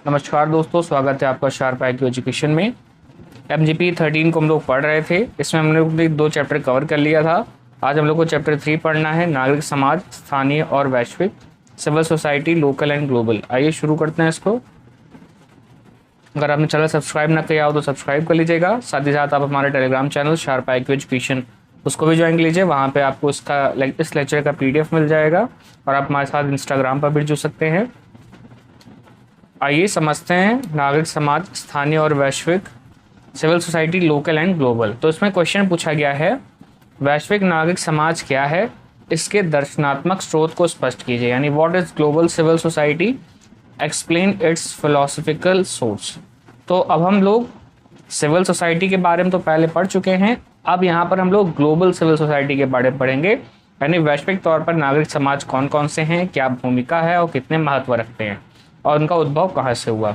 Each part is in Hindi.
नमस्कार दोस्तों, स्वागत है आपका शार्प IQ एजुकेशन में। MGP 13 को हम लोग पढ़ रहे थे। इसमें हम लोग ने 2 चैप्टर कवर कर लिया था। आज हम लोग को चैप्टर 3 पढ़ना है, नागरिक समाज, स्थानीय और वैश्विक, civil society, local and global. आइए शुरू करते हैं इसको। अगर आपने चैनल सब्सक्राइब ना किया हो तो सब्सक्राइब कर लीजिएगा। साथ ही साथ आप हमारे Telegram channel sharp IQ education उसको भी ज्वाइन कर लीजिए। वहाँ पे आपको इस लेक्चर का PDF मिल जाएगा और आप हमारे साथ इंस्टाग्राम पर भी जुड़ सकते हैं। आइए समझते हैं नागरिक समाज, स्थानीय और वैश्विक, civil society, local and global. तो इसमें क्वेश्चन पूछा गया है, वैश्विक नागरिक समाज क्या है, इसके दर्शनात्मक स्रोत को स्पष्ट कीजिए। यानी what is global civil society, explain its philosophical source. तो अब हम लोग सिविल सोसाइटी के बारे में तो पहले पढ़ चुके हैं। अब यहाँ पर हम लोग ग्लोबल सिविल सोसाइटी के बारे में पढ़ेंगे, यानी वैश्विक तौर पर नागरिक समाज कौन कौन से हैं, क्या भूमिका है और कितने महत्व रखते हैं और उनका उद्भव कहाँ से हुआ।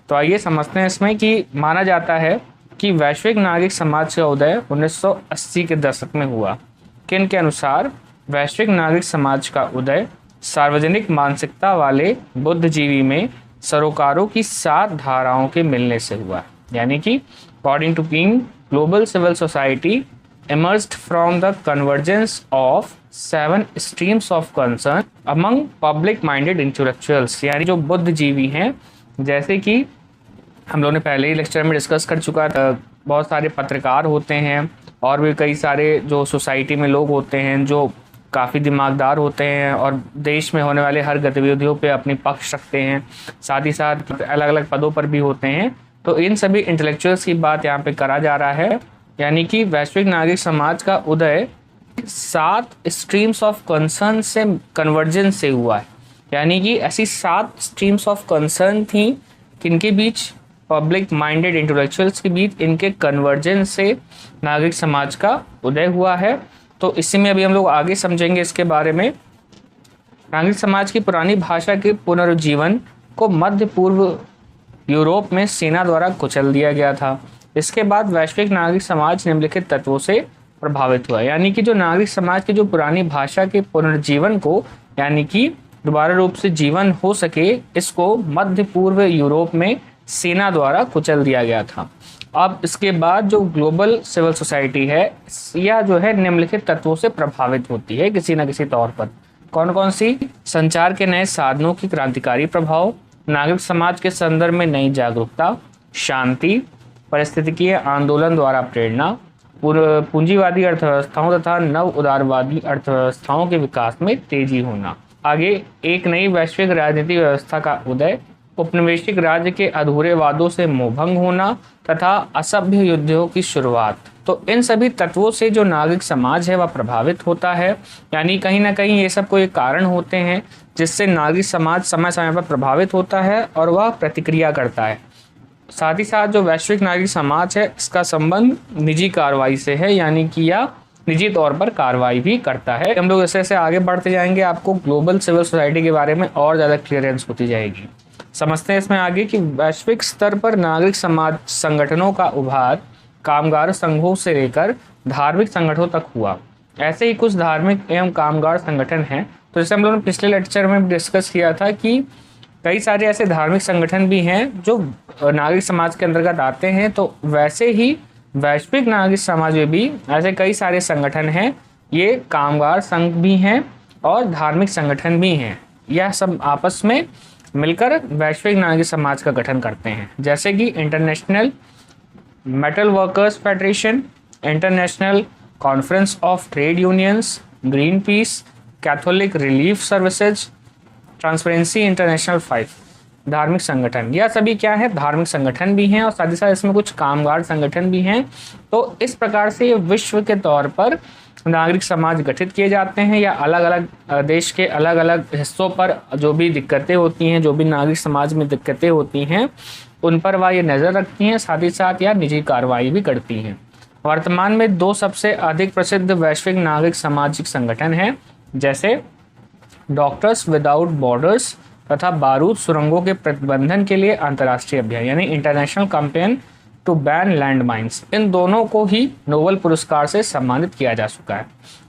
तो आइए समझते हैं इसमें कि माना जाता है कि वैश्विक नागरिक समाज का उदय 1980 के दशक में हुआ। किन के अनुसार वैश्विक नागरिक समाज का उदय सार्वजनिक मानसिकता वाले बुद्धिजीवी में सरोकारों की 7 धाराओं के मिलने से हुआ। यानी कि according to King, global civil society emerged from the convergence of 7 streams of concern among public minded intellectuals। यानी जो बुद्धिजीवी हैं, जैसे कि हम लोगों ने पहले ही लेक्चर में डिस्कस कर चुका था, बहुत सारे पत्रकार होते हैं और भी कई सारे जो सोसाइटी में लोग होते हैं जो काफ़ी दिमागदार होते हैं और देश में होने वाले हर गतिविधियों पे अपनी पक्ष रखते हैं, साथ ही साथ अलग अलग पदों पर भी होते हैं। तो इन सभी इंटेलेक्चुअल्स की बात यहाँ पे करा जा रहा है। यानी कि वैश्विक नागरिक समाज का उदय 7 स्ट्रीम्स ऑफ कंसर्न से कन्वर्जेंस से हुआ है। यानी कि ऐसी 7 स्ट्रीम्स ऑफ कंसर्न थी किनके बीच, पब्लिक माइंडेड इंटेलेक्चुअल्स के बीच, इनके कन्वर्जेंस से नागरिक समाज का उदय हुआ है। तो इसी में अभी हम लोग आगे समझेंगे इसके बारे में। नागरिक समाज की पुरानी भाषा के पुनरुज्जीवन को मध्य पूर्व यूरोप में सेना द्वारा कुचल दिया गया था। इसके बाद वैश्विक नागरिक समाज निम्नलिखित तत्वों से प्रभावित हुआ। यानी कि जो नागरिक समाज की जो पुरानी भाषा के पुनर्जीवन को, यानी कि दोबारा रूप से जीवन हो सके, इसको मध्य पूर्व यूरोप में सेना द्वारा कुचल दिया गया था। अब इसके बाद जो ग्लोबल सिविल सोसाइटी है, यह जो है निम्नलिखित तत्वों से प्रभावित होती है किसी न किसी तौर पर। कौन कौन सी? संचार के नए साधनों की क्रांतिकारी प्रभाव, नागरिक समाज के संदर्भ में नई जागरूकता, शांति, पारिस्थितिकीय आंदोलन द्वारा प्रेरणा, पूंजीवादी अर्थव्यवस्थाओं तथा नव उदारवादी अर्थव्यवस्थाओं के विकास में तेजी होना। आगे एक नई वैश्विक राजनीतिक व्यवस्था का उदय, उपनिवेशिक राज्य के अधूरे वादों से मोहभंग होना तथा असभ्य युद्धों की शुरुआत। तो इन सभी तत्वों से जो नागरिक समाज है वह प्रभावित होता है। यानी कहीं ना कहीं ये सब कोई कारण होते हैं जिससे नागरिक समाज समय समय पर प्रभावित होता है और वह प्रतिक्रिया करता है। साथ ही साथ जो वैश्विक नागरिक समाज है, इसका संबंध निजी कार्रवाई से है, यानी कि यह निजी तौर पर कार्रवाई भी करता है। हम लोग जैसे जैसे आगे बढ़ते जाएंगे, आपको ग्लोबल सिविल सोसाइटी के बारे में और ज़्यादा क्लियरेंस होती जाएगी। समझते हैं इसमें आगे कि वैश्विक स्तर पर नागरिक समाज संगठनों का उभार कामगार संघों से लेकर धार्मिक संगठनों तक हुआ। ऐसे ही कुछ धार्मिक एवं कामगार संगठन हैं। तो जैसे हम लोगों ने पिछले लेक्चर में डिस्कस किया था कि कई सारे ऐसे धार्मिक संगठन भी हैं जो नागरिक समाज के अंतर्गत आते हैं। तो वैसे ही वैश्विक नागरिक समाज में भी ऐसे कई सारे संगठन हैं। ये कामगार संघ भी हैं और धार्मिक संगठन भी हैं। यह सब आपस में मिलकर वैश्विक नागरिक समाज का गठन करते हैं, जैसे कि international metal workers federation, international conference of trade unions, green peas, Catholic Relief services, transparency international 5। धार्मिक संगठन, यह सभी क्या है? धार्मिक संगठन भी हैं और साथ ही साथ इसमें कुछ कामगार संगठन भी हैं। तो इस प्रकार से ये विश्व के तौर पर नागरिक समाज गठित किए जाते हैं, या अलग अलग देश के अलग अलग हिस्सों पर जो भी दिक्कतें होती हैं, जो भी नागरिक समाज में दिक्कतें होती हैं, उन पर वह ये नज़र रखती हैं, साथ ही साथ यह निजी कार्रवाई भी करती हैं। वर्तमान में 2 सबसे अधिक प्रसिद्ध वैश्विक नागरिक सामाजिक संगठन हैं, जैसे डॉक्टर्स विदाउट बॉर्डर्स तथा बारूद सुरंगों के प्रतिबंधन के लिए अंतर्राष्ट्रीय अभियान, यानी international campaign to ban land mines. इन दोनों को ही नोबेल पुरस्कार से सम्मानित किया जा चुका है।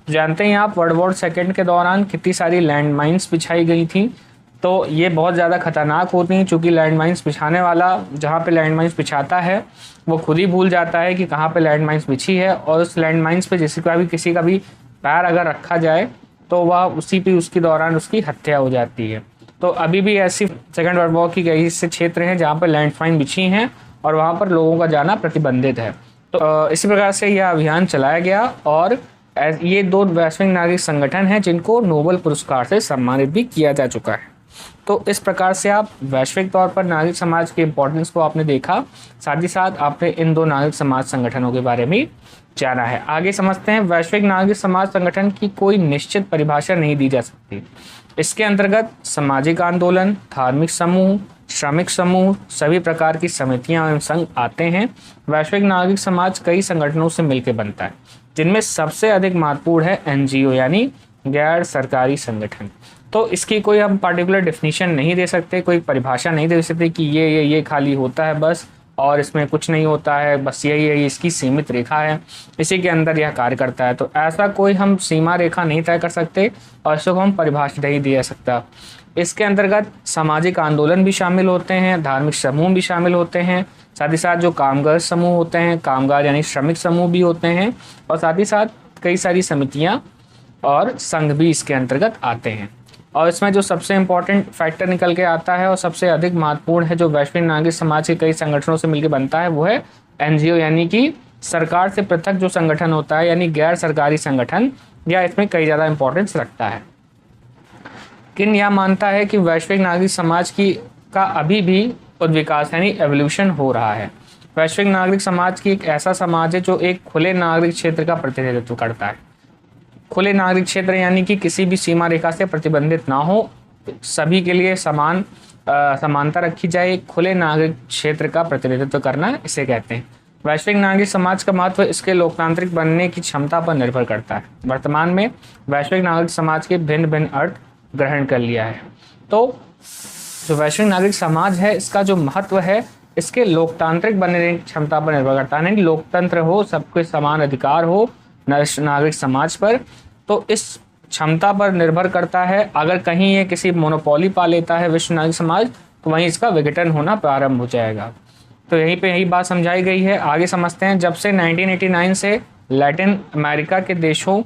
जानते हैं आप वर्ल्ड वॉर सेकेंड के दौरान कितनी सारी लैंड माइंस बिछाई गई थी तो ये बहुत ज़्यादा खतरनाक होती हैं, चूँकि लैंड माइन्स बिछाने वाला जहाँ पे लैंड माइन्स बिछाता है वो खुद ही भूल जाता है कि कहाँ पे लैंड माइन्स बिछी है, और उस लैंड माइन्स पे किसी का भी पैर अगर रखा जाए तो वह उसी पे उसके दौरान उसकी हत्या हो जाती है। तो अभी भी ऐसी सेकेंड वर्ल्ड वॉर की कई ऐसे क्षेत्र हैं जहाँ पर लैंड माइन बिछी हैं और वहाँ पर लोगों का जाना प्रतिबंधित है। तो इसी प्रकार से यह अभियान चलाया गया, और ये 2 वैश्विक नागरिक संगठन हैं जिनको नोबेल पुरस्कार से सम्मानित भी किया जा चुका है। तो इस प्रकार से आप वैश्विक तौर पर नागरिक समाज के इम्पोर्टेंस को आपने देखा, साथ ही साथ आपने इन 2 नागरिक समाज संगठनों के बारे में जाना है। आगे समझते हैं। वैश्विक नागरिक समाज संगठन की कोई निश्चित परिभाषा नहीं दी जा सकती। इसके अंतर्गत सामाजिक आंदोलन, धार्मिक समूह, श्रमिक समूह, सभी प्रकार की समितियां एवं संघ आते हैं। वैश्विक नागरिक समाज कई संगठनों से मिलकर बनता है, जिनमें सबसे अधिक महत्वपूर्ण है एनजीओ यानी गैर सरकारी संगठन। तो इसकी कोई हम पार्टिकुलर डेफिनेशन नहीं दे सकते, कोई परिभाषा नहीं दे सकते कि ये खाली होता है बस और इसमें कुछ नहीं होता है, बस यही इसकी सीमित रेखा है, इसी के अंदर यह कार्य करता है। तो ऐसा कोई हम सीमा रेखा नहीं तय कर सकते और इसको हम परिभाषा नहीं दे सकता। इसके अंतर्गत सामाजिक आंदोलन भी शामिल होते हैं, धार्मिक समूह भी शामिल होते हैं, साथ ही साथ जो कामगार समूह होते हैं, कामगार यानी श्रमिक समूह भी होते हैं, और साथ ही साथ कई सारी समितियां और संघ भी इसके अंतर्गत आते हैं। और इसमें जो सबसे इम्पोर्टेंट फैक्टर निकल के आता है और सबसे अधिक महत्वपूर्ण है, जो वैश्विक नागरिक समाज के कई संगठनों से मिलकर बनता है, वो है एनजीओ यानी कि सरकार से पृथक जो संगठन होता है, यानी गैर सरकारी संगठन, या इसमें कई ज़्यादा इंपॉर्टेंस रखता है। किन यह मानता है कि वैश्विक नागरिक समाज का अभी भी उद्विकास यानी एवोल्यूशन हो रहा है। वैश्विक नागरिक समाज की एक ऐसा समाज है जो एक खुले नागरिक क्षेत्र का प्रतिनिधित्व करता है। खुले नागरिक क्षेत्र यानी कि किसी भी सीमा रेखा से प्रतिबंधित ना हो, सभी के लिए समानता रखी जाए। खुले नागरिक क्षेत्र का प्रतिनिधित्व करना इसे कहते हैं। वैश्विक नागरिक समाज का महत्व इसके लोकतांत्रिक बनने की क्षमता पर निर्भर करता है। वर्तमान में वैश्विक नागरिक समाज के भिन्न भिन्न अर्थ ग्रहण कर लिया है। तो जो वैश्विक नागरिक समाज है, इसका जो महत्व है इसके लोकतांत्रिक बनने की क्षमता पर निर्भर करता है। यानी लोकतंत्र हो, सबके समान अधिकार हो नागरिक समाज पर, तो इस क्षमता पर निर्भर करता है। अगर कहीं ये किसी मोनोपोली पा लेता है विश्व नागरिक समाज, तो वहीं इसका विघटन होना प्रारंभ हो जाएगा। तो यही बात समझाई गई है। आगे समझते हैं। जब से 1989 से लैटिन अमेरिका के देशों,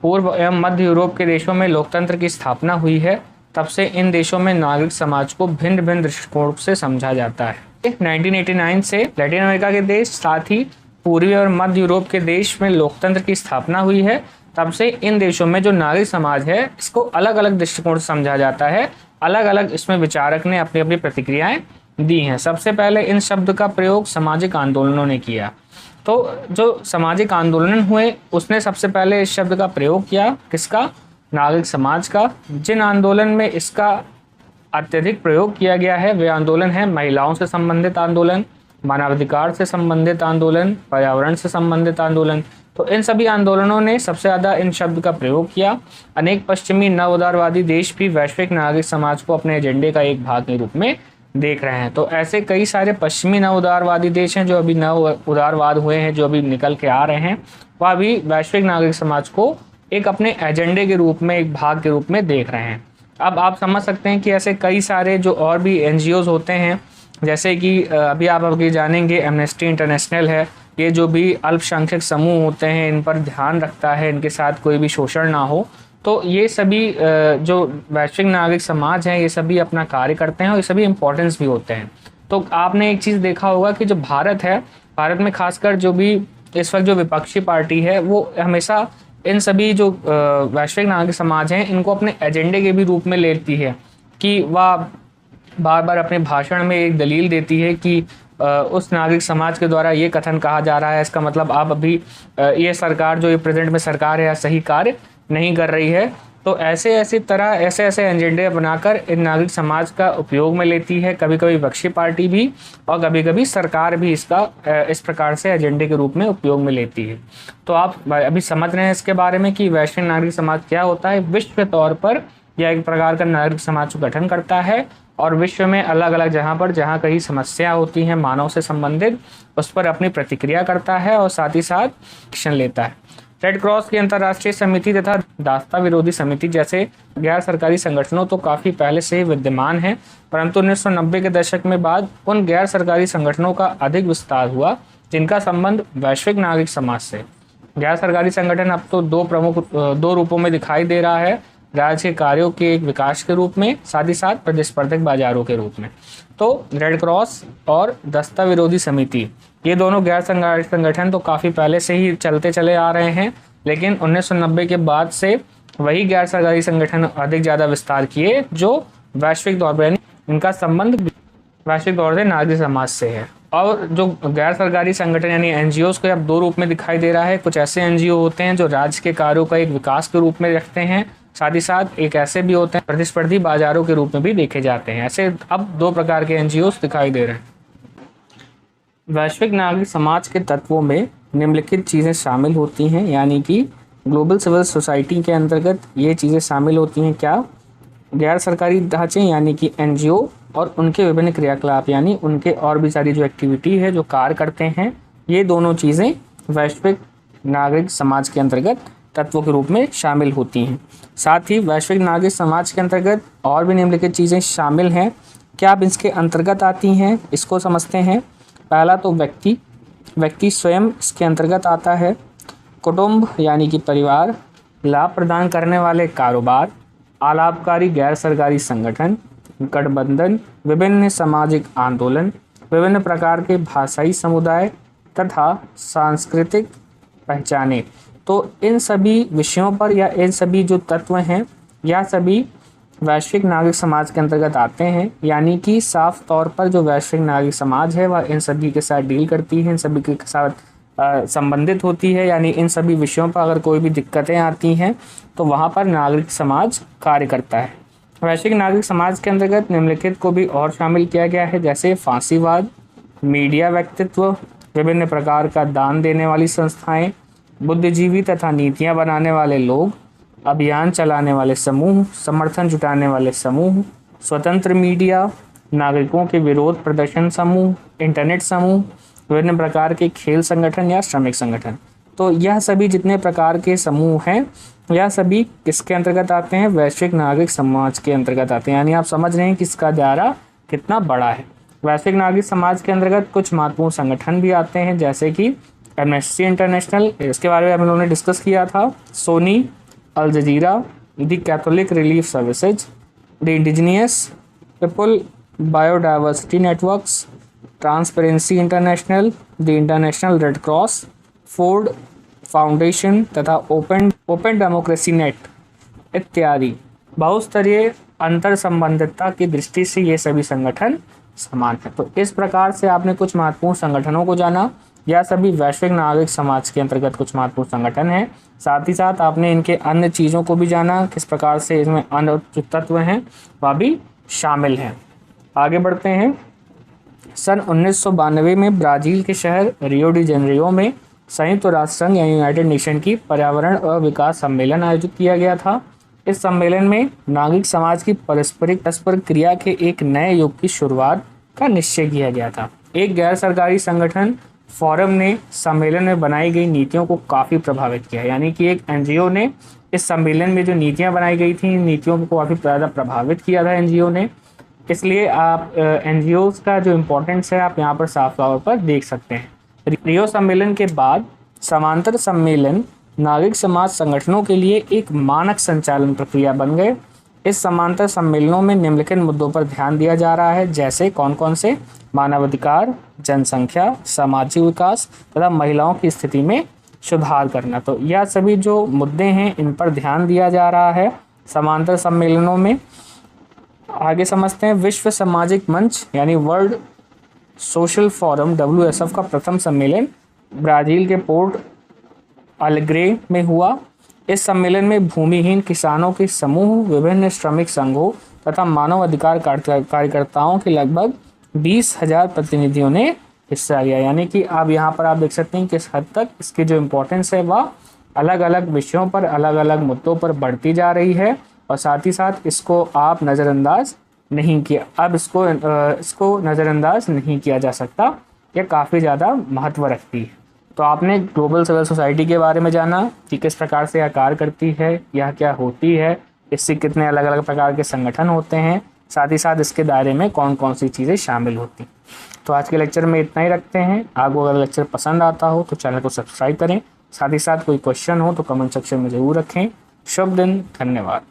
पूर्व एवं मध्य यूरोप के देशों में लोकतंत्र की स्थापना हुई है, तब से इन देशों में नागरिक समाज को भिन्न भिन्न दृष्टिकोण से समझा जाता है। 1989 से लैटिन अमेरिका के देश, साथ ही पूर्वी और मध्य यूरोप के देश में लोकतंत्र की स्थापना हुई है, तब से इन देशों में जो नागरिक समाज है इसको अलग अलग दृष्टिकोण से समझा जाता है। अलग अलग इसमें विचारक ने अपनी अपनी प्रतिक्रियाएं दी हैं। सबसे पहले इन शब्द का प्रयोग सामाजिक आंदोलनों ने किया। तो जो सामाजिक आंदोलन हुए उसने सबसे पहले इस शब्द का प्रयोग किया। किसका? नागरिक समाज का। जिन आंदोलन में इसका अत्यधिक प्रयोग किया गया है वे आंदोलन हैं महिलाओं से संबंधित आंदोलन, मानवाधिकार से संबंधित आंदोलन, पर्यावरण से संबंधित आंदोलन। तो इन सभी आंदोलनों ने सबसे ज़्यादा इन शब्द का प्रयोग किया। अनेक पश्चिमी नव उदारवादी देश भी वैश्विक नागरिक समाज को अपने एजेंडे का एक भाग के रूप में देख रहे हैं। तो ऐसे कई सारे पश्चिमी नव उदारवादी देश हैं जो अभी नव उदारवाद हुए हैं, जो अभी निकल के आ रहे हैं, वह भी वैश्विक नागरिक समाज को एक अपने एजेंडे के रूप में, एक भाग के रूप में देख रहे हैं। अब आप समझ सकते हैं कि ऐसे कई सारे जो और भी एनजीओज होते हैं, जैसे कि अभी आप अभी जानेंगे एमनेस्टी इंटरनेशनल है। ये जो भी अल्पसंख्यक समूह होते हैं इन पर ध्यान रखता है, इनके साथ कोई भी शोषण ना हो। तो ये सभी जो वैश्विक नागरिक समाज हैं ये सभी अपना कार्य करते हैं और ये सभी इम्पोर्टेंस भी होते हैं। तो आपने एक चीज़ देखा होगा कि जो भारत है, भारत में खासकर जो भी इस वक्त जो विपक्षी पार्टी है वो हमेशा इन सभी जो वैश्विक नागरिक समाज हैं इनको अपने एजेंडे के भी रूप में लेती है, कि वह बार बार अपने भाषण में एक दलील देती है कि उस नागरिक समाज के द्वारा ये कथन कहा जा रहा है, इसका मतलब आप अभी ये सरकार जो ये प्रेजेंट में सरकार है सही कार्य नहीं कर रही है। तो ऐसे ऐसे एजेंडे बनाकर इन नागरिक समाज का उपयोग में लेती है, कभी कभी विपक्षी पार्टी भी और कभी कभी सरकार भी इसका इस प्रकार से एजेंडे के रूप में उपयोग में लेती है। तो आप अभी समझ रहे हैं इसके बारे में कि वैश्विक नागरिक समाज क्या होता है। विश्व के तौर पर यह एक प्रकार का नागरिक समाज को गठन करता है और विश्व में अलग अलग जहाँ कहीं समस्या होती हैं मानव से संबंधित, उस पर अपनी प्रतिक्रिया करता है और साथ ही साथ एक्शन लेता है। रेड क्रॉस की अंतर्राष्ट्रीय समिति तथा दासता विरोधी समिति जैसे गैर सरकारी संगठनों तो काफ़ी पहले से ही विद्यमान हैं, परंतु 1990 के दशक में बाद उन गैर सरकारी संगठनों का अधिक विस्तार हुआ जिनका संबंध वैश्विक नागरिक समाज से। गैर सरकारी संगठन अब तो दो रूपों में दिखाई दे रहा है, राज्य के कार्यों के एक विकास के रूप में, साथ ही साथ प्रतिस्पर्धक बाजारों के रूप में। तो रेड क्रॉस और दासता विरोधी समिति ये दोनों गैर सरकारी संगठन तो काफ़ी पहले से ही चलते चले आ रहे हैं, लेकिन 1990 के बाद से वही गैर सरकारी संगठन अधिक ज़्यादा विस्तार किए जो वैश्विक तौर पर, इनका संबंध वैश्विक तौर से नागरिक समाज से है। और जो गैर सरकारी संगठन यानी एनजीओ को अब दो रूप में दिखाई दे रहा है। कुछ ऐसे एनजीओ होते हैं जो राज्य के कार्यों का एक विकास के रूप में रखते हैं, साथ ही साथ एक ऐसे भी होते हैं प्रतिस्पर्धी बाजारों के रूप में भी देखे जाते हैं। ऐसे अब दो प्रकार के एनजीओ दिखाई दे रहे हैं। वैश्विक नागरिक समाज के तत्वों में निम्नलिखित चीज़ें शामिल होती हैं, यानी कि ग्लोबल सिविल सोसाइटी के अंतर्गत ये चीज़ें शामिल होती हैं। क्या? गैर सरकारी ढांचे यानी कि एनजीओ और उनके विभिन्न क्रियाकलाप यानी उनके और भी सारी जो एक्टिविटी है, जो कार्य करते हैं, ये दोनों चीज़ें वैश्विक नागरिक समाज के अंतर्गत तत्वों के रूप में शामिल होती हैं। साथ ही वैश्विक नागरिक समाज के अंतर्गत और भी निम्नलिखित चीज़ें शामिल हैं। क्या अब इसके अंतर्गत आती हैं, इसको समझते हैं। पहला तो व्यक्ति स्वयं इसके अंतर्गत आता है। कुटुंब यानी कि परिवार, लाभ प्रदान करने वाले कारोबार, अलाभकारी गैर सरकारी संगठन, गठबंधन, विभिन्न सामाजिक आंदोलन, विभिन्न प्रकार के भाषाई समुदाय तथा सांस्कृतिक पहचाने। तो इन सभी विषयों पर या इन सभी जो तत्व हैं, यह सभी वैश्विक नागरिक समाज के अंतर्गत आते हैं। यानी कि साफ तौर पर जो वैश्विक नागरिक समाज है वह इन सभी के साथ डील करती है, इन सभी के साथ संबंधित होती है। यानी इन सभी विषयों पर अगर कोई भी दिक्कतें आती हैं तो वहाँ पर नागरिक समाज कार्य करता है। वैश्विक नागरिक समाज के अंतर्गत निम्नलिखित को भी और शामिल किया गया है, जैसे फांसीवाद, मीडिया व्यक्तित्व, विभिन्न प्रकार का दान देने वाली संस्थाएं, बुद्धिजीवी तथा नीतियां बनाने वाले लोग, अभियान चलाने वाले समूह, समर्थन जुटाने वाले समूह, स्वतंत्र मीडिया, नागरिकों के विरोध प्रदर्शन समूह, इंटरनेट समूह, विभिन्न प्रकार के खेल संगठन या श्रमिक संगठन। तो यह सभी जितने प्रकार के समूह हैं, यह सभी किसके अंतर्गत आते हैं? वैश्विक नागरिक समाज के अंतर्गत आते हैं। यानी आप समझ रहे हैं कि इसका दायरा कितना बड़ा है। वैश्विक नागरिक समाज के अंतर्गत कुछ महत्वपूर्ण संगठन भी आते हैं, जैसे कि एमनेस्टी इंटरनेशनल, इसके बारे में हम लोगों ने डिस्कस किया था, Sony, Al Jazeera, the Catholic Relief Services, the Indigenous People Biodiversity Networks, Transparency International, the International Red Cross, Ford Foundation तथा ओपन डेमोक्रेसी नेट इत्यादि। बहुस्तरीय अंतर संबंधितता की दृष्टि से ये सभी संगठन समान है। तो इस प्रकार से आपने कुछ महत्वपूर्ण संगठनों को जाना, यह सभी वैश्विक नागरिक समाज के अंतर्गत कुछ महत्वपूर्ण संगठन हैं। साथ ही साथ आपने इनके अन्य चीज़ों को भी जाना, किस प्रकार से इसमें अन्य जो तत्व हैं वह भी शामिल हैं। आगे बढ़ते हैं। सन 1992 में ब्राज़ील के शहर रियो डी जेनेरियो में संयुक्त राष्ट्र संघ यानी यूनाइटेड नेशन की पर्यावरण और विकास सम्मेलन आयोजित किया गया था। इस सम्मेलन में नागरिक समाज की परस्पर क्रिया के एक नए युग की शुरुआत का निश्चय किया गया था। एक गैर सरकारी संगठन फोरम ने सम्मेलन में बनाई गई नीतियों को काफ़ी प्रभावित किया। यानी कि एक एनजीओ ने इस सम्मेलन में जो नीतियां बनाई गई थी, नीतियों को काफ़ी ज़्यादा प्रभावित किया था एनजीओ ने। इसलिए आप एनजीओ का जो इम्पोर्टेंस है आप यहाँ पर साफ तौर पर देख सकते हैं। रियो सम्मेलन के बाद समांतर सम्मेलन नागरिक समाज संगठनों के लिए एक मानक संचालन प्रक्रिया बन गए। इस समांतर सम्मेलनों में निम्नलिखित मुद्दों पर ध्यान दिया जा रहा है, जैसे कौन कौन से? मानवाधिकार, जनसंख्या, सामाजिक विकास तथा महिलाओं की स्थिति में सुधार करना। तो यह सभी जो मुद्दे हैं इन पर ध्यान दिया जा रहा है समांतर सम्मेलनों में। आगे समझते हैं। विश्व सामाजिक मंच यानी वर्ल्ड सोशल फोरम WSF का प्रथम सम्मेलन ब्राज़ील के पोर्ट अलेग्रे में हुआ। इस सम्मेलन में भूमिहीन किसानों के समूह, विभिन्न श्रमिक संघों तथा मानव अधिकार कार्यकर्ताओं के लगभग 20,000 प्रतिनिधियों ने हिस्सा लिया। यानी कि आप यहाँ पर आप देख सकते हैं किस हद तक इसकी जो इम्पोर्टेंस है वह अलग अलग विषयों पर, अलग अलग मुद्दों पर बढ़ती जा रही है। और साथ ही साथ इसको आप नज़रअंदाज नहीं किया, अब इसको नज़रअंदाज नहीं किया जा सकता, यह काफ़ी ज़्यादा महत्व रखती है। तो आपने ग्लोबल सिविल सोसाइटी के बारे में जाना कि किस प्रकार से यह कार्य करती है, यह क्या होती है, इससे कितने अलग अलग प्रकार के संगठन होते हैं, साथ ही साथ इसके दायरे में कौन कौन सी चीज़ें शामिल होती। तो आज के लेक्चर में इतना ही रखते हैं। आपको अगर लेक्चर पसंद आता हो तो चैनल को सब्सक्राइब करें, साथ ही साथ कोई क्वेश्चन हो तो कमेंट सेक्शन में ज़रूर रखें। शुभ दिन, धन्यवाद।